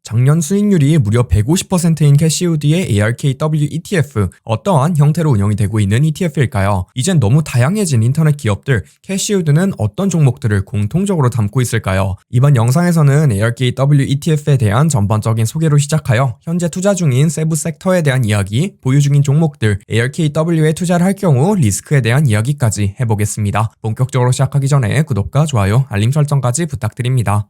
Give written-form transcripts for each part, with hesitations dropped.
작년 수익률이 무려 150%인 캐시우드의 ARKW ETF, 어떠한 형태로 운영이 되고 있는 ETF일까요? 이젠 너무 다양해진 인터넷 기업들, 캐시우드는 어떤 종목들을 공통적으로 담고 있을까요? 이번 영상에서는 ARKW ETF에 대한 전반적인 소개로 시작하여 현재 투자 중인 세부 섹터에 대한 이야기, 보유 중인 종목들, ARKW에 투자를 할 경우 리스크에 대한 이야기까지 해보겠습니다. 본격적으로 시작하기 전에 구독과 좋아요, 알림 설정까지 부탁드립니다.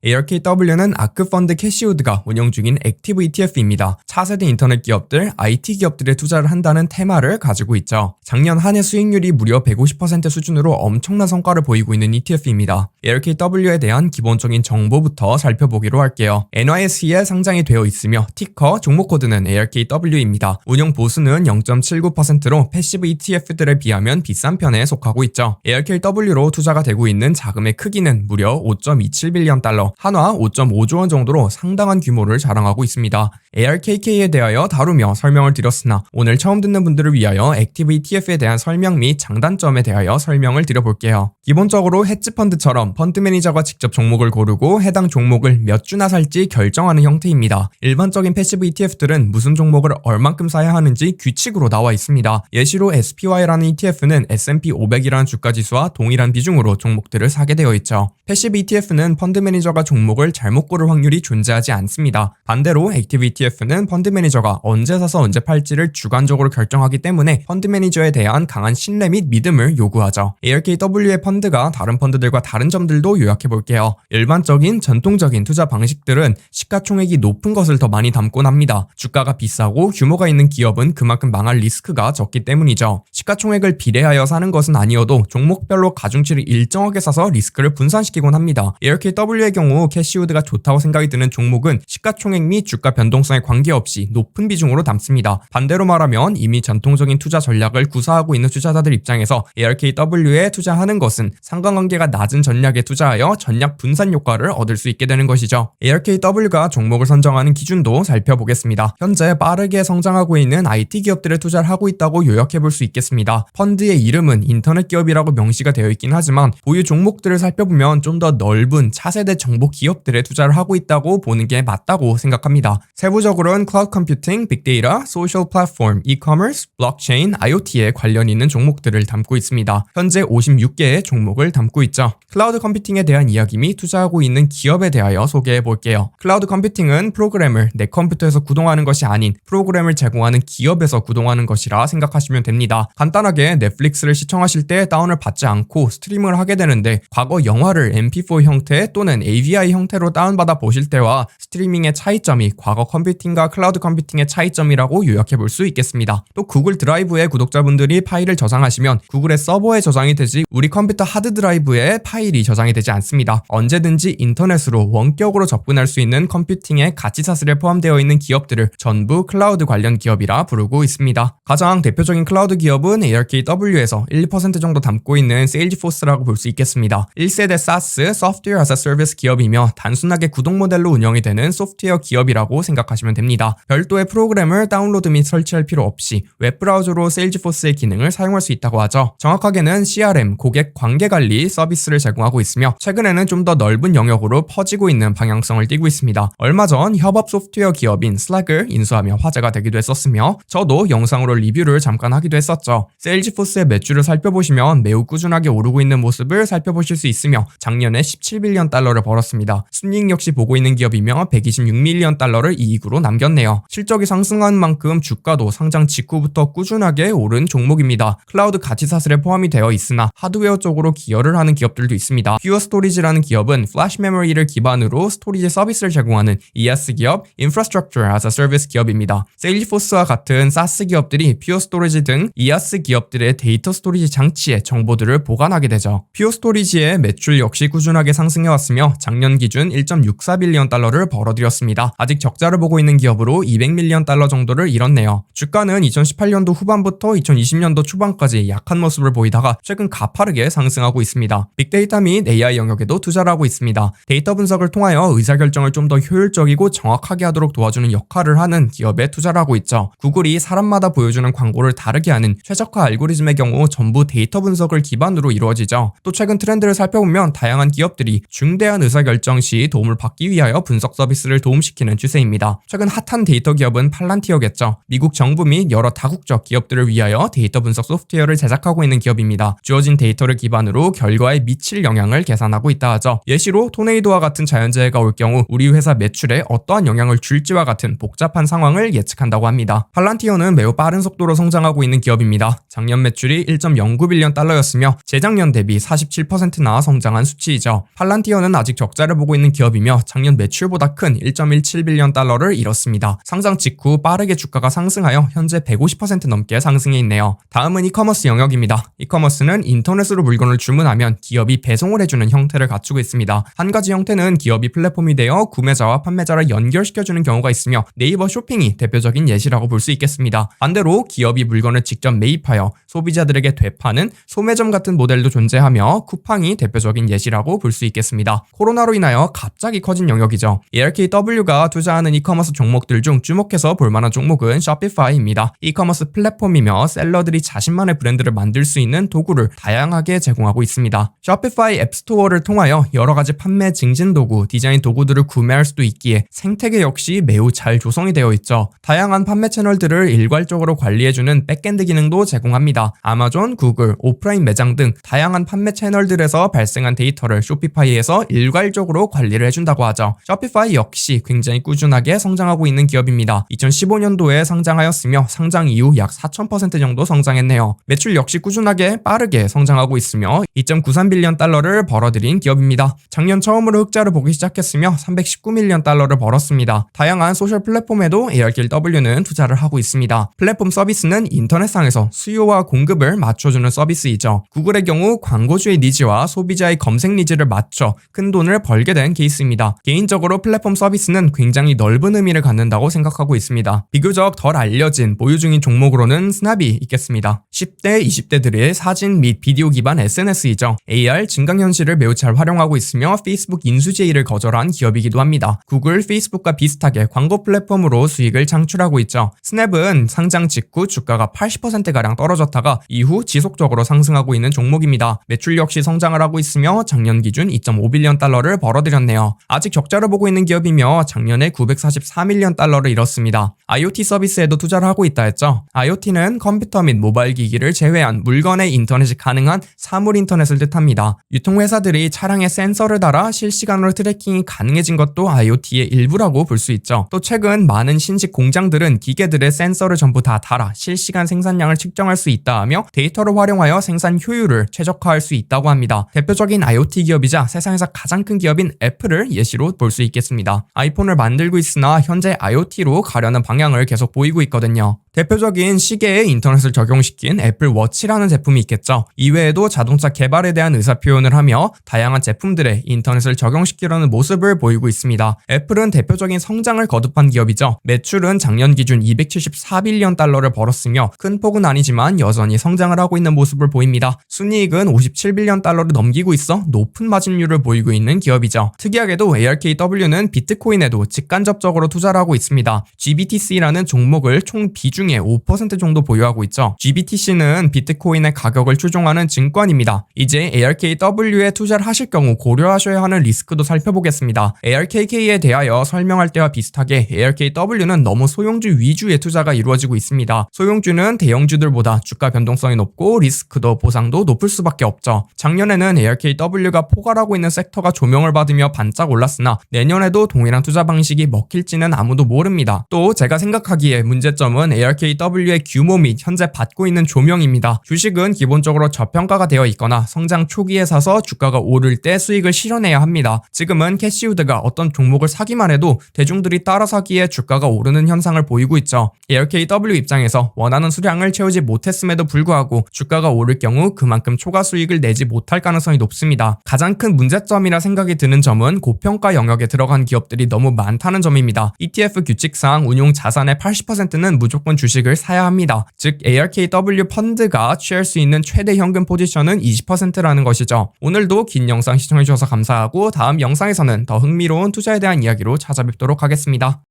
ARKW는 아크펀드 캐시우드가 운영 중인 액티브 ETF입니다. 차세대 인터넷 기업들, IT 기업들에 투자를 한다는 테마를 가지고 있죠. 작년 한 해 수익률이 무려 150% 수준으로 엄청난 성과를 보이고 있는 ETF입니다. ARKW에 대한 기본적인 정보부터 살펴보기로 할게요. NYSE에 상장이 되어 있으며 티커 종목 코드는 ARKW입니다. 운영 보수는 0.79%로 패시브 ETF들에 비하면 비싼 편에 속하고 있죠. ARKW로 투자가 되고 있는 자금의 크기는 무려 5.27빌리언 달러, 한화 5.5조 원 정도로 상당한 규모를 자랑하고 있습니다. ARKK에 대하여 다루며 설명을 드렸으나 오늘 처음 듣는 분들을 위하여 액티브 ETF에 대한 설명 및 장단점에 대하여 설명을 드려볼게요. 기본적으로 헤지펀드처럼 펀드 매니저가 직접 종목을 고르고 해당 종목을 몇 주나 살지 결정하는 형태입니다. 일반적인 패시브 ETF들은 무슨 종목을 얼만큼 사야 하는지 규칙으로 나와 있습니다. 예시로 SPY라는 ETF는 S&P 500이라는 주가지수와 동일한 비중으로 종목들을 사게 되어 있죠. 패시브 ETF는 펀드 매니저가 종목을 잘못 고를 확률이 존재하지 않습니다. 반대로 액티브 ETF는 펀드 매니저가 언제 사서 언제 팔지를 주관적으로 결정하기 때문에 펀드 매니저에 대한 강한 신뢰 및 믿음을 요구하죠. ARKW의 펀드가 다른 펀드들과 다른 점들도 요약해 볼게요. 일반적인 전통적인 투자 방식들은 시가총액이 높은 것을 더 많이 담곤 합니다. 주가가 비싸고 규모가 있는 기업은 그만큼 망할 리스크가 적기 때문이죠. 시가총액을 비례하여 사는 것은 아니어도 종목별로 가중치를 일정하게 사서 리스크를 분산시키곤 합니다. ARKW의 경우 캐시우드가 좋다고 생각이 드는 종목은 시가총액 및 주가 변동성에 관계없이 높은 비중으로 담습니다. 반대로 말하면 이미 전통적인 투자 전략을 구사하고 있는 투자자들 입장에서 ARKW에 투자하는 것은 상관관계가 낮은 전략에 투자하여 전략 분산 효과를 얻을 수 있게 되는 것이죠. ARKW가 종목을 선정하는 기준도 살펴보겠습니다. 현재 빠르게 성장하고 있는 IT 기업들에 투자를 하고 있다고 요약해 볼 수 있겠습니다. 펀드의 이름은 인터넷 기업이라고 명시가 되어 있긴 하지만 보유 종목들을 살펴보면 좀 더 넓은 차세대 정보 기업들에 투자를 하고 있다고 보는 게 맞다고 생각합니다. 세부적으로는 클라우드 컴퓨팅, 빅데이터, 소셜 플랫폼, 이커머스, 블록체인, IoT에 관련 있는 종목들을 담고 있습니다. 현재 56개의 종목을 담고 있죠. 클라우드 컴퓨팅에 대한 이야기 및 투자하고 있는 기업에 대하여 소개해 볼게요. 클라우드 컴퓨팅은 프로그램을 내 컴퓨터에서 구동하는 것이 아닌 프로그램을 제공하는 기업에서 구동하는 것이라 생각하시면 됩니다. 간단하게 넷플릭스를 시청하실 때 다운을 받지 않고 스트리밍을 하게 되는데 과거 영화를 MP4 형태 또는 AVI 형태로 다운받아 보실 때와 스트리밍의 차이점이 과거 컴퓨팅과 클라우드 컴퓨팅의 차이점이라고 요약해 볼 수 있겠습니다. 또 구글 드라이브에 구독자분들이 파일을 저장하시면 구글의 서버에 저장이 되지 우리 컴퓨터 하드 드라이브에 파일이 저장이 되지 않습니다. 언제든지 인터넷으로 원격으로 접근할 수 있는 컴퓨팅에 가치 사슬에 포함되어 있는 기업들을 전부 클라우드 관련 기업이라 부르고 있습니다. 가장 대표적인 클라우드 기업은 ARKW에서 1-2% 정도 담고 있는 세일즈포스라고 볼 수 있겠습니다. 1세대 SaaS, Software as a Service 기업이며 단순하게 구독 모델로 운영이 되는 소프트웨어 기업이라고 생각하시면 됩니다. 별도의 프로그램을 다운로드 및 설치할 필요 없이 웹브라우저로 세일즈포스의 기능을 사용할 수 있다고 하죠. 정확하게는 CRM, 고객 관계관리 서비스를 제공하고 있으며 최근에는 좀 더 넓은 영역으로 퍼지고 있는 방향성을 띠고 있습니다. 얼마 전 협업 소프트웨어 기업인 Slack을 인수하며 화제가 되기도 했었으며 저도 영상으로 리뷰를 잠깐 하기도 했었죠. 세일즈포스의 매출을 살펴보시면 매우 꾸준하게 오르고 있는 모습을 살펴보실 수 있으며 작년에 17빌리언 달러를 벌었습니다. 순이익 역시 보고 있는 기업이며 126밀리언 달러를 이익으로 남겼네요. 실적이 상승한 만큼 주가도 상장 직후부터 꾸준하게 오른 종목입니다. 클라우드 가치 사슬에 포함이 되어 있으나 하드웨어 쪽으로 기여를 하는 기업들도 있습니다. 퓨어 스토리지라는 기업은 플래시 메모리를 기반으로 스토리지 서비스를 제공하는 ES 기업, Infrastructure as a Service 기업입니다. 세일즈포스와 같은 SaaS 기업들이 퓨어 스토리지 등 ES 기업들의 데이터 스토리지 장치에 정보들을 보관하게 되죠. 퓨어 스토리지의 매출 역시 꾸준하게 상승해왔으며 작년 기준 1.64빌리언 달러를 벌어들였습니다. 아직 적자를 보고 성장하고 있는 기업으로 200밀리언 달러 정도를 이뤘네요. 주가는 2018년도 후반부터 2020년도 초반까지 약한 모습을 보이다가 최근 가파르게 상승하고 있습니다. 빅데이터 및 AI 영역에도 투자를 하고 있습니다. 데이터 분석을 통하여 의사결정을 좀 더 효율적이고 정확하게 하도록 도와주는 역할을 하는 기업에 투자를 하고 있죠. 구글이 사람마다 보여주는 광고를 다르게 하는 최적화 알고리즘의 경우 전부 데이터 분석을 기반으로 이루어지죠. 또 최근 트렌드를 살펴보면 다양한 기업들이 중대한 의사결정 시 도움을 받기 위하여 분석 서비스를 도움시키는 추세입니다. 최근 핫한 데이터 기업은 팔란티어겠죠. 미국 정부 및 여러 다국적 기업들을 위하여 데이터 분석 소프트웨어를 제작하고 있는 기업입니다. 주어진 데이터를 기반으로 결과에 미칠 영향을 계산하고 있다 하죠. 예시로 토네이도와 같은 자연재해가 올 경우 우리 회사 매출에 어떠한 영향을 줄지와 같은 복잡한 상황을 예측한다고 합니다. 팔란티어는 매우 빠른 속도로 성장하고 있는 기업입니다. 작년 매출이 1.09빌리언 달러였으며 재작년 대비 47%나 성장한 수치이죠. 팔란티어는 아직 적자를 보고 있는 기업이며 작년 매출보다 큰 1.17빌리언 달러를 이뤘습니다. 상장 직후 빠르게 주가가 상승하여 현재 150% 넘게 상승해 있네요. 다음은 이커머스 영역입니다. 이커머스는 인터넷으로 물건을 주문하면 기업이 배송을 해주는 형태를 갖추고 있습니다. 한 가지 형태는 기업이 플랫폼이 되어 구매자와 판매자를 연결시켜주는 경우가 있으며 네이버 쇼핑이 대표적인 예시라고 볼 수 있겠습니다. 반대로 기업이 물건을 직접 매입하여 소비자들에게 되파는 소매점 같은 모델도 존재하며 쿠팡이 대표적인 예시라고 볼 수 있겠습니다. 코로나로 인하여 갑자기 커진 영역이죠. ARKW가 투자하는 이커머스 종목들 중 주목해서 볼만한 종목은 쇼피파이입니다. 이커머스 플랫폼이며 셀러들이 자신만의 브랜드를 만들 수 있는 도구를 다양하게 제공하고 있습니다. 쇼피파이 앱스토어를 통하여 여러가지 판매 증진 도구, 디자인 도구들을 구매할 수도 있기에 생태계 역시 매우 잘 조성이 되어 있죠. 다양한 판매 채널들을 일괄적으로 관리해주는 백엔드 기능도 제공합니다. 아마존, 구글, 오프라인 매장 등 다양한 판매 채널들에서 발생한 데이터를 쇼피파이에서 일괄적으로 관리를 해준다고 하죠. 쇼피파이 역시 굉장히 꾸준하게 성장하고 있는 기업입니다. 2015년도에 상장하였으며 상장 이후 약 4000% 정도 성장했네요. 매출 역시 꾸준하게 빠르게 성장하고 있으며 2.93빌리언 달러를 벌어들인 기업입니다. 작년 처음으로 흑자를 보기 시작했으며 319밀리언 달러를 벌었습니다. 다양한 소셜 플랫폼에도 ARKW는 투자를 하고 있습니다. 플랫폼 서비스는 인터넷상에서 수요와 공급을 맞춰주는 서비스이죠. 구글의 경우 광고주의 니즈와 소비자의 검색 니즈를 맞춰 큰 돈을 벌게 된 케이스입니다. 개인적으로 플랫폼 서비스는 굉장히 넓은 의미를 갖는다고 생각하고 있습니다. 비교적 덜 알려진 보유 중인 종목으로는 스냅이 있겠습니다. 10대, 20대들의 사진 및 비디오 기반 SNS이죠. AR, 증강현실을 매우 잘 활용하고 있으며 페이스북 인수 제의를 거절한 기업이기도 합니다. 구글, 페이스북과 비슷하게 광고 플랫폼으로 수익을 창출하고 있죠. 스냅은 상장 직후 주가가 80%가량 떨어졌다가 이후 지속적으로 상승하고 있는 종목입니다. 매출 역시 성장을 하고 있으며 작년 기준 2.5빌리언 달러를 벌어들였네요. 아직 적자를 보고 있는 기업이며 작년에 944밀리언 달러를 잃었습니다. IoT 서비스에도 투자를 하고 있다 했죠. IoT는 컴퓨터 및 모바일 기기를 제외한 물건의 인터넷이 가능한 사물 인터넷을 뜻합니다. 유통회사들이 차량에 센서를 달아 실시간으로 트래킹이 가능해진 것도 IoT의 일부라고 볼 수 있죠. 또 최근 많은 신식 공장들은 기계들의 센서를 전부 다 달아 실시간 생산량을 측정할 수 있다 하며 데이터를 활용하여 생산 효율을 최적화할 수 있다고 합니다. 대표적인 IoT 기업이자 세상에서 가장 큰 기업인 애플을 예시로 볼 수 있겠습니다. 아이폰을 만들고 있으나 현재 IoT로 가려는 방향을 계속 보이고 있거든요. 대표적인 시계에 인터넷을 적용시킨 애플 워치라는 제품이 있겠죠. 이외에도 자동차 개발에 대한 의사표현을 하며 다양한 제품들에 인터넷을 적용시키려는 모습을 보이고 있습니다. 애플은 대표적인 성장을 거듭한 기업이죠. 매출은 작년 기준 274빌리언 달러를 벌었으며 큰 폭은 아니지만 여전히 성장을 하고 있는 모습을 보입니다. 순이익은 57빌리언 달러를 넘기고 있어 높은 마진율을 보이고 있는 기업이죠. 특이하게도 ARKW는 비트코인에도 직간접적으로 투자를 하고 있습니다. GBTC라는 종목을 총 비중의 5% 정도 보유하고 있죠. GBTC는 비트코인의 가격을 추종하는 증권입니다. 이제 ARKW에 투자를 하실 경우 고려하셔야 하는 리스크도 살펴보겠습니다. ARKK에 대하여 설명할 때와 비슷하게 ARKW는 너무 소형주 위주의 투자가 이루어지고 있습니다. 소형주는 대형주들보다 주가 변동성이 높고 리스크도 보상도 높을 수밖에 없죠. 작년에는 ARKW가 포괄하고 있는 섹터가 조명을 받으며 반짝 올랐으나 내년에도 동일한 투자 방식이 먹힐지는 아무도 모릅니다. 또 제가 생각하기에 문제점은 ARKW의 규모 및 현재 받고 있는 조명입니다. 주식은 기본적으로 저평가가 되어 있거나 성장 초기에 사서 주가가 오를 때 수익을 실현해야 합니다. 지금은 캐시우드가 어떤 종목을 사기만 해도 대중들이 따라 사기에 주가가 오르는 현상을 보이고 있죠. ARKW 입장에서 원하는 수량을 채우지 못했음에도 불구하고 주가가 오를 경우 그만큼 초과 수익을 내지 못할 가능성이 높습니다. 가장 큰 문제점이라 생각이 드는 점은 고평가 영역에 들어간 기업들이 너무 많다는 점입니다. 있습니다. ETF 규칙상 운용 자산의 80%는 무조건 주식을 사야 합니다. 즉 ARKW 펀드가 취할 수 있는 최대 현금 포지션은 20%라는 것이죠. 오늘도 긴 영상 시청해주셔서 감사하고 다음 영상에서는 더 흥미로운 투자에 대한 이야기로 찾아뵙도록 하겠습니다.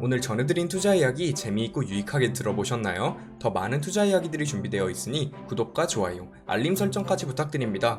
오늘 전해드린 투자 이야기 재미있고 유익하게 들어보셨나요? 더 많은 투자 이야기들이 준비되어 있으니 구독과 좋아요, 알림 설정까지 부탁드립니다.